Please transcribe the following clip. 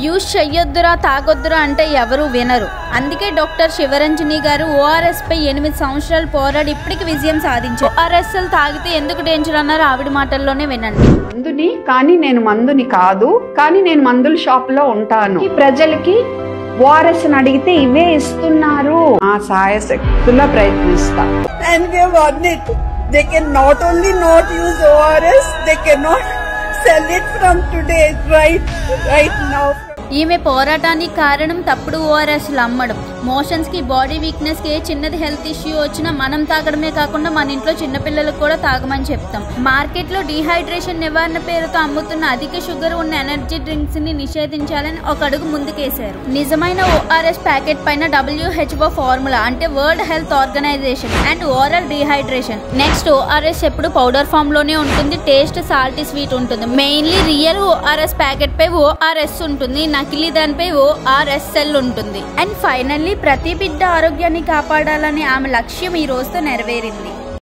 Use చెయ్యొద్దురా తాగొద్దురా అంటే ఎవరు వినరు. అందుకే డాక్టర్ శివరంజని గారు ఓఆర్ఎస్ పై 8 సంవత్సరాలు పోరాడి ఇప్పటికి విజయం సాధించారు. ఓఆర్ఎస్ఎల్ తాగితే ఎందుకు డేంజర్ అన్నారు ఆవిడ మాటల్లోనే వినండి. మందుని కానీ నేను మందుని కాదు, కానీ నేను మందుల షాప్ లో ఉంటాను. ఈ ప్రజలకి ఓఆర్ఎస్ అడిగితే ఇవే ఇస్తున్నారు. ఆ సాయశక్తులా ప్రయత్నిస్తా. And we have won it. They can not only not use ORS, they cannot sell it from today, right now. ఈమె పోరాటానికి కారణం తప్పుడు ఓఆర్ఎస్లు అమ్మడం. మోషన్స్కి, బాడీ వీక్నెస్కి ఏ చిన్నది హెల్త్ ఇష్యూ వచ్చినా మనం తాగడమే కాకుండా మన ఇంట్లో చిన్నపిల్లలకు కూడా తాగమని చెప్తాం. మార్కెట్లో డీహైడ్రేషన్ నివారణ పేరుతో అమ్ముతున్న అధిక షుగర్ ఉన్న ఎనర్జీ డ్రింక్స్ ని నిషేధించాలని ఒక అడుగు ముందుకేశారు. నిజమైన ఓఆర్ఎస్ ప్యాకెట్ పైన WHO ఫార్ములా అంటే world health organization and oral dehydration. Next ORS ఎప్పుడు పౌడర్ ఫామ్ లోనే ఉంటుంది. టేస్ట్ సాల్టీ స్వీట్ ఉంటుంది. మెయిన్లీ రియల్ ఓఆర్ఎస్ ప్యాకెట్ పై ఓఆర్ఎస్ ఉంటుంది, నకిలీ దానిపై ఓఆర్ఎస్ఎల్ ఉంటుంది. అండ్ ఫైనల్లీ ప్రతి బిడ్డ ఆరోగ్యాన్ని కాపాడాలని ఆమె లక్ష్యం ఈ రోజుతో నెరవేరింది.